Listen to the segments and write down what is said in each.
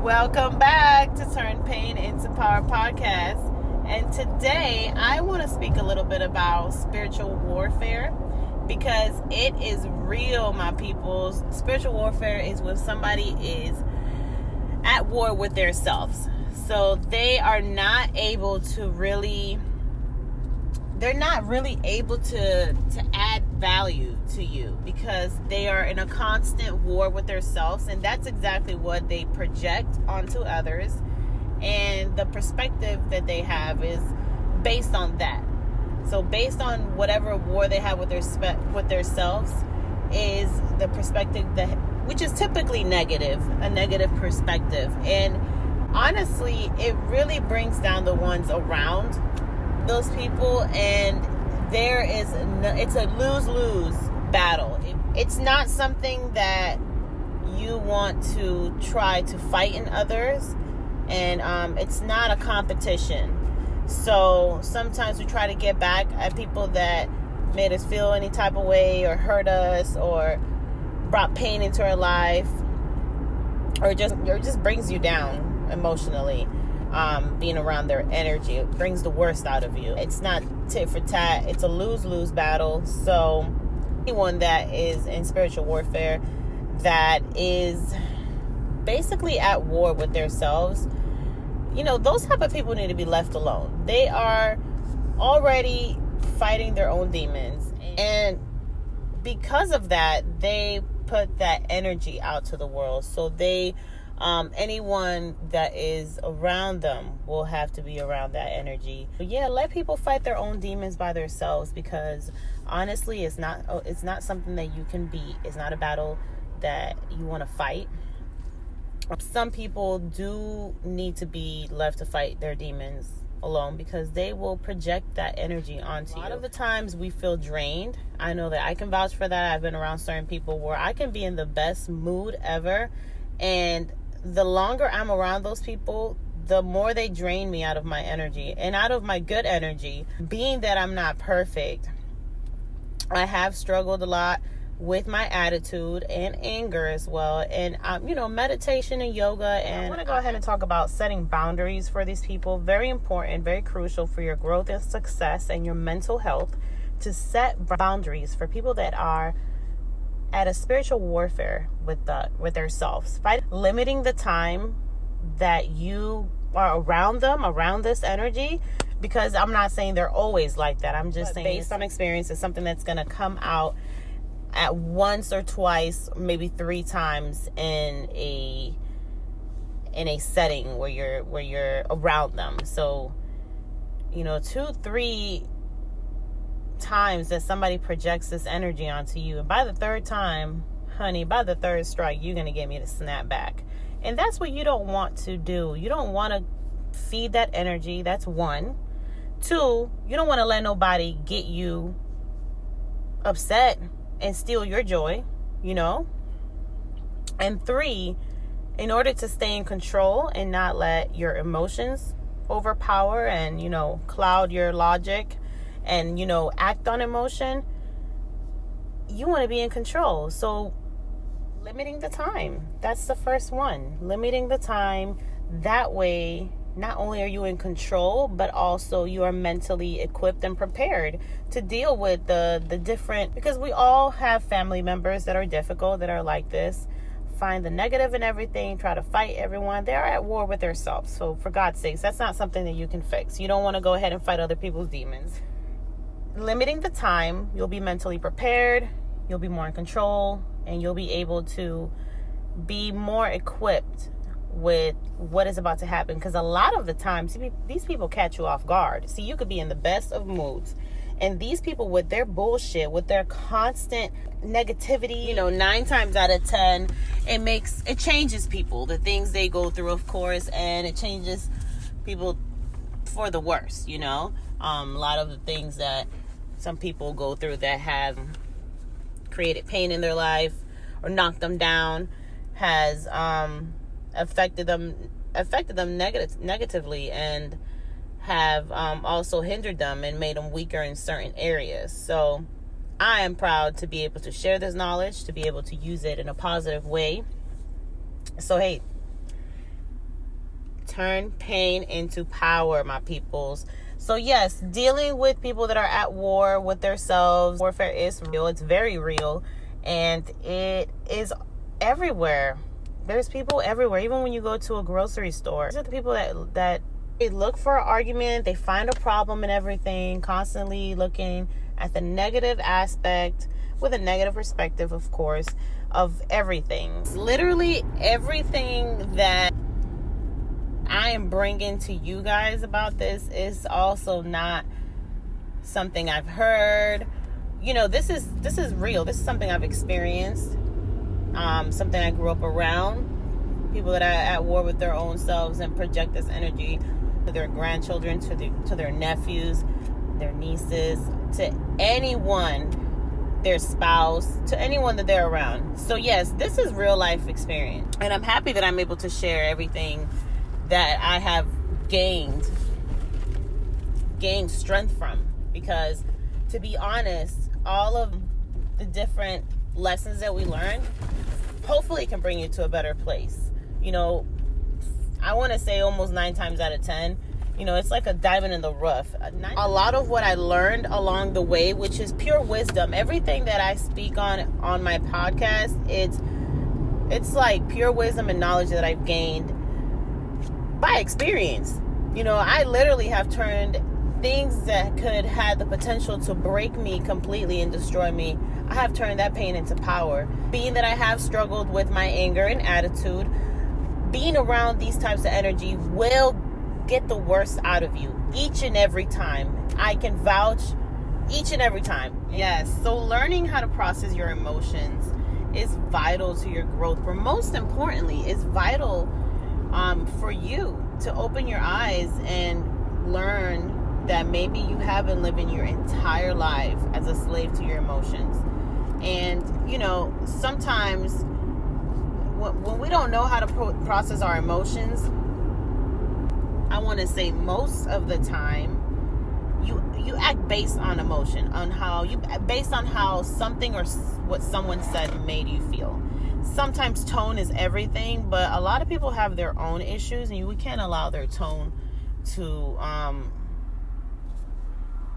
Welcome back to Turn Pain into Power podcast. And today I want to speak a little bit about spiritual warfare because it is real, my peoples. Spiritual warfare is when somebody is at war with their selves. So they are not able to really, they're not really able to add value to you because they are in a constant war with themselves, and that's exactly what they project onto others, and the perspective that they have is based on that. So based on whatever war they have with their selves is the perspective that, which is typically negative, a negative perspective. And honestly, it really brings down the ones around those people, and it's a lose-lose battle. It's not something that you want to try to fight in others, and it's not a competition. So sometimes we try to get back at people that made us feel any type of way or hurt us or brought pain into our life, or just brings you down emotionally. Being around their energy, it brings the worst out of you. It's not tit for tat. It's a lose-lose battle. So anyone that is in spiritual warfare that is basically at war with themselves, those type of people need to be left alone. They are already fighting their own demons, and because of that, they put that energy out to the world. So anyone that is around them will have to be around that energy. But yeah, let people fight their own demons by themselves, because honestly, it's not something that you can beat. It's not a battle that you want to fight. Some people do need to be left to fight their demons alone because they will project that energy onto you. A lot of the times we feel drained. I know that I can vouch for that. I've been around certain people where I can be in the best mood ever, and the longer I'm around those people, the more they drain me out of my energy and out of my good energy. Being that I'm not perfect, I have struggled a lot with my attitude and anger as well. And, meditation and yoga. And I want to go ahead and talk about setting boundaries for these people. Very important, very crucial for your growth and success and your mental health, to set boundaries for people that are at a spiritual warfare with their selves. Limiting the time that you are around them, around this energy, because I'm not saying they're always like that. I'm just saying, based on experience, it's something that's going to come out at once or twice, maybe 3 times in a setting where you're around them. So 2-3 times that somebody projects this energy onto you, and by the 3rd time, honey, by the 3rd strike, you're gonna get me to snap back. And that's what you don't want to do. You don't want to feed that energy. That's 1. 2, you don't want to let nobody get you upset and steal your joy, And 3, in order to stay in control and not let your emotions overpower and cloud your logic and act on emotion, you want to be in control. So limiting the time, that's the first one. Limiting the time, that way not only are you in control, but also you are mentally equipped and prepared to deal with the different, because we all have family members that are difficult, that are like this, find the negative in everything, try to fight everyone. They're at war with themselves. So for God's sakes, that's not something that you can fix. You don't want to go ahead and fight other people's demons. Limiting the time, you'll be mentally prepared, you'll be more in control, and you'll be able to be more equipped with what is about to happen. Because a lot of the times, these people catch you off guard. See, you could be in the best of moods, and these people with their bullshit, with their constant negativity, 9 times out of 10, it changes people, the things they go through, of course, and it changes people for the worse, A lot of the things that some people go through that have created pain in their life or knocked them down has affected them negatively, and have also hindered them and made them weaker in certain areas. So I am proud to be able to share this knowledge, to be able to use it in a positive way. So hey, Turn pain into power, my peoples. So yes, dealing with people that are at war with themselves, warfare is real. It's very real, and it is everywhere. There's people everywhere. Even when you go to a grocery store, these are the people that they look for an argument. They find a problem in everything, constantly looking at the negative aspect with a negative perspective, of course, of everything. Literally everything that I am bringing to you guys about this is also not something I've heard. This is real. This is something I've experienced. Something I grew up around. People that are at war with their own selves and project this energy to their grandchildren, to their nephews, their nieces, to anyone, their spouse, to anyone that they're around. So yes, this is real life experience, and I'm happy that I'm able to share everything that I have gained strength from, because to be honest, all of the different lessons that we learn hopefully can bring you to a better place. I want to say almost 9 times out of 10, it's like a diamond in the rough. A lot of what I learned along the way, which is pure wisdom, everything that I speak on my podcast, it's like pure wisdom and knowledge that I've gained by experience. I literally have turned things that could have the potential to break me completely and destroy me. I have turned that pain into power. Being that I have struggled with my anger and attitude, being around these types of energy will get the worst out of you each and every time. I can vouch each and every time. Yes. So learning how to process your emotions is vital to your growth. But most importantly, it's vital for you to open your eyes and learn that maybe you have been living your entire life as a slave to your emotions. And sometimes when we don't know how to process our emotions, I want to say most of the time you act based on emotion, based on how something or what someone said made you feel. Sometimes tone is everything, but a lot of people have their own issues, and we can't allow their tone to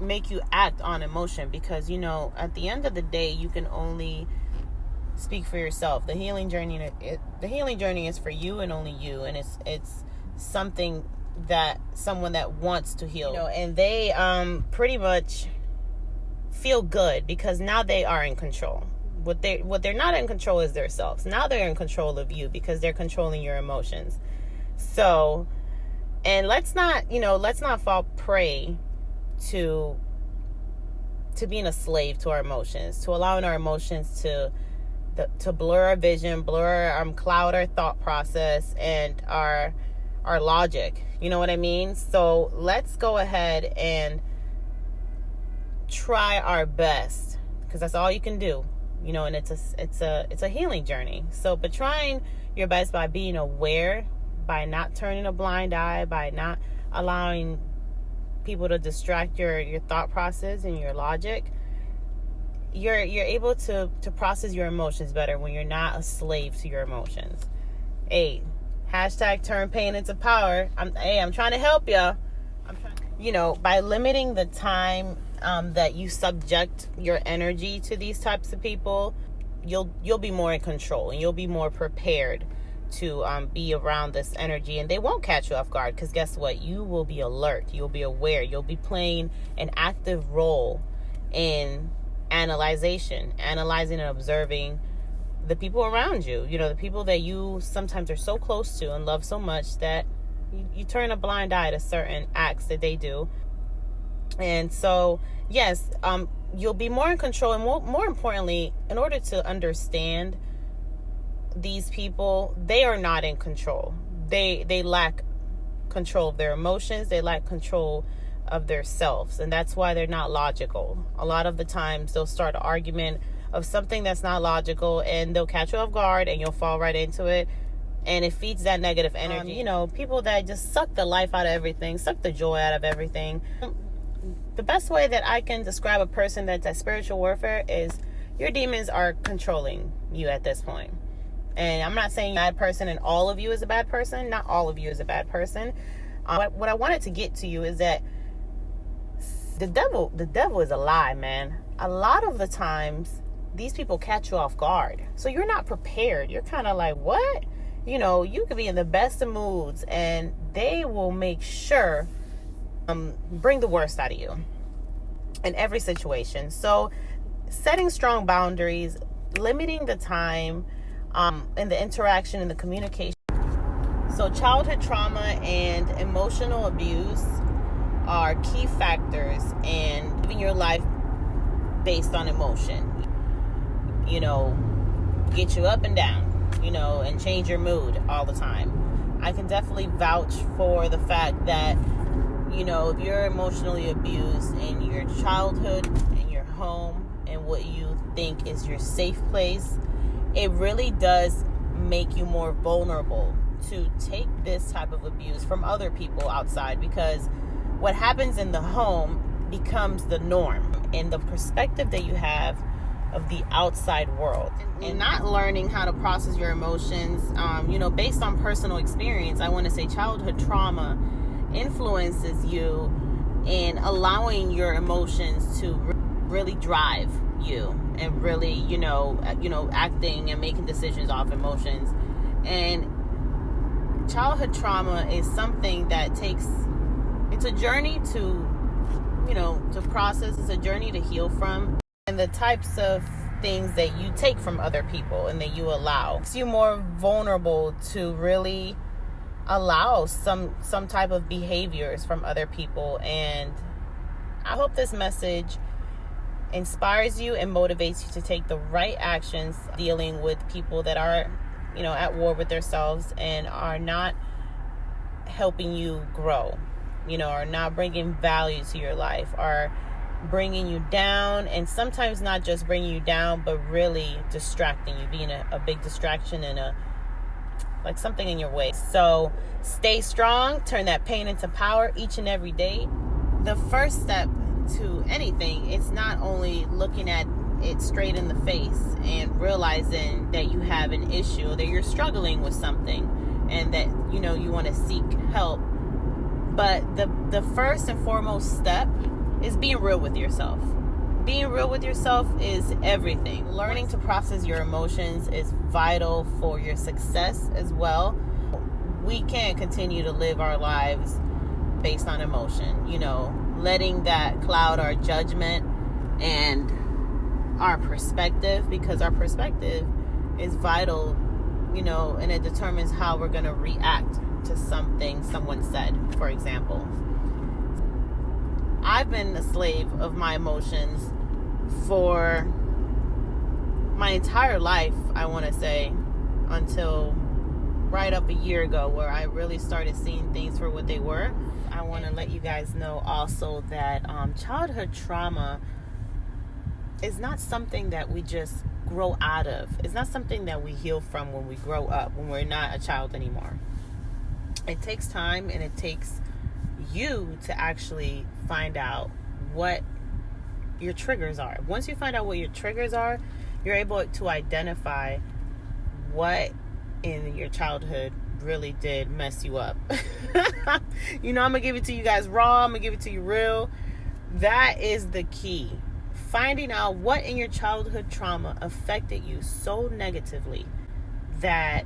make you act on emotion, because at the end of the day, you can only speak for yourself. The healing journey is for you and only you, and it's something that someone that wants to heal, and they pretty much feel good because now they are in control. What they're not in control is themselves. Now they're in control of you because they're controlling your emotions. So, and let's not fall prey to being a slave to our emotions, to allowing our emotions to blur our vision, cloud our thought process and our logic. You know what I mean? So let's go ahead and try our best, because that's all you can do. And it's a healing journey. So, but trying your best by being aware, by not turning a blind eye, by not allowing people to distract your thought process and your logic, you're able to process your emotions better when you're not a slave to your emotions. Hey, hashtag turn pain into power. I'm trying to help you. By limiting the time that you subject your energy to these types of people, you'll be more in control, and you'll be more prepared to be around this energy, and they won't catch you off guard, because guess what? You will be alert. You'll be aware. You'll be playing an active role in analyzing and observing the people around you. The people that you sometimes are so close to and love so much that you turn a blind eye to certain acts that they do. And so, yes, you'll be more in control, and more importantly, in order to understand these people, they are not in control. They lack control of their emotions. They lack control of their selves, and that's why they're not logical. A lot of the times they'll start an argument of something that's not logical, and they'll catch you off guard, and you'll fall right into it, and it feeds that negative energy. People that just suck the life out of everything, suck the joy out of everything. The best way that I can describe a person that's at spiritual warfare is your demons are controlling you at this point. And I'm not saying you're a bad person and all of you is a bad person. Not all of you is a bad person. What I wanted to get to you is that the devil is a lie, man. A lot of the times, these people catch you off guard. So you're not prepared. You're kind of like, what? You could be in the best of moods and they will make sure bring the worst out of you in every situation. So setting strong boundaries, limiting the time, and the interaction and the communication. So childhood trauma and emotional abuse are key factors in living your life based on emotion. Get you up and down, and change your mood all the time. I can definitely vouch for the fact that, if you're emotionally abused in your childhood, in your home, and what you think is your safe place, it really does make you more vulnerable to take this type of abuse from other people outside, because what happens in the home becomes the norm, and the perspective that you have of the outside world, and not learning how to process your emotions, based on personal experience. I want to say childhood trauma influences you in allowing your emotions to really drive you, and really, acting and making decisions off emotions. And childhood trauma is something that it's a journey to process. It's a journey to heal from. And the types of things that you take from other people and that you allow makes you more vulnerable to really allow some type of behaviors from other people. And I hope this message inspires you and motivates you to take the right actions dealing with people that are, at war with themselves and are not helping you grow, are not bringing value to your life, are bringing you down, and sometimes not just bringing you down, but really distracting you, being a big distraction and something in your way. So stay strong, turn that pain into power each and every day. The first step to anything, it's not only looking at it straight in the face and realizing that you have an issue, that you're struggling with something, and that you want to seek help, but the first and foremost step is being real with yourself. Being real with yourself is everything. Learning to process your emotions is vital for your success as well. We can't continue to live our lives based on emotion, letting that cloud our judgment and our perspective, because our perspective is vital, and it determines how we're going to react to something someone said, for example. I've been a slave of my emotions for my entire life, I want to say, until right up a year ago, where I really started seeing things for what they were. I want to let you guys know also that childhood trauma is not something that we just grow out of. It's not something that we heal from when we grow up, when we're not a child anymore. It takes time, and it takes you to actually find out what your triggers are. Once you find out what your triggers are, you're able to identify what in your childhood really did mess you up. I'm gonna give it to you guys raw. I'm gonna give it to you real. That is the key. Finding out what in your childhood trauma affected you so negatively that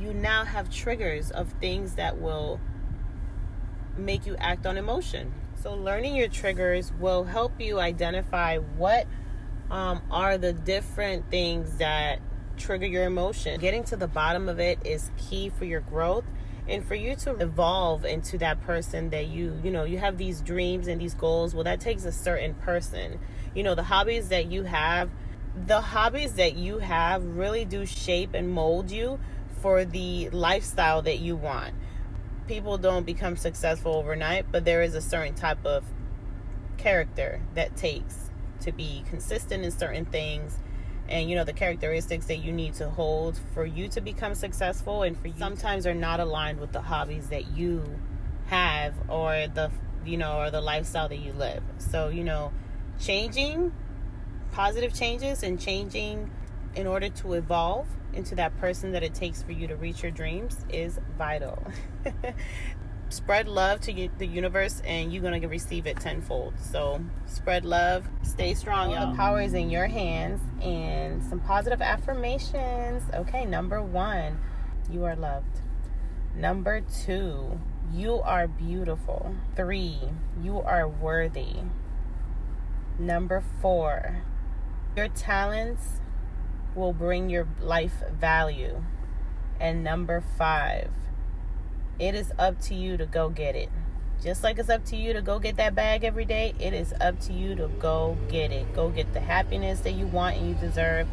you now have triggers of things that will make you act on emotion. So learning your triggers will help you identify what are the different things that trigger your emotion. Getting to the bottom of it is key for your growth and for you to evolve into that person that you have these dreams and these goals. Well, that takes a certain person. The hobbies that you have really do shape and mold you for the lifestyle that you want. People don't become successful overnight, but there is a certain type of character that takes to be consistent in certain things, and the characteristics that you need to hold for you to become successful, and for you sometimes are not aligned with the hobbies that you have, or the lifestyle that you live. So changing, positive changes, and changing in order to evolve into that person that it takes for you to reach your dreams is vital. Spread love to the universe, and you're going to receive it tenfold. So spread love. Stay strong, y'all. The power is in your hands. And some positive affirmations. Okay, number 1, you are loved. Number 2, you are beautiful. 3, you are worthy. Number 4, your talents will bring your life value. And number 5, it is up to you to go get it. Just like it's up to you to go get that bag every day, it is up to you to go get it. Go get the happiness that you want and you deserve.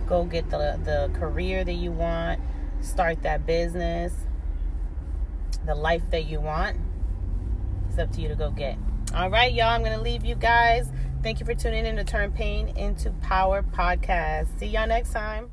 Go get the career that you want. Start that business. The life that you want. It's up to you to go get. All right, y'all, I'm going to leave you guys. Thank you for tuning in to Turn Pain into Power podcast. See y'all next time.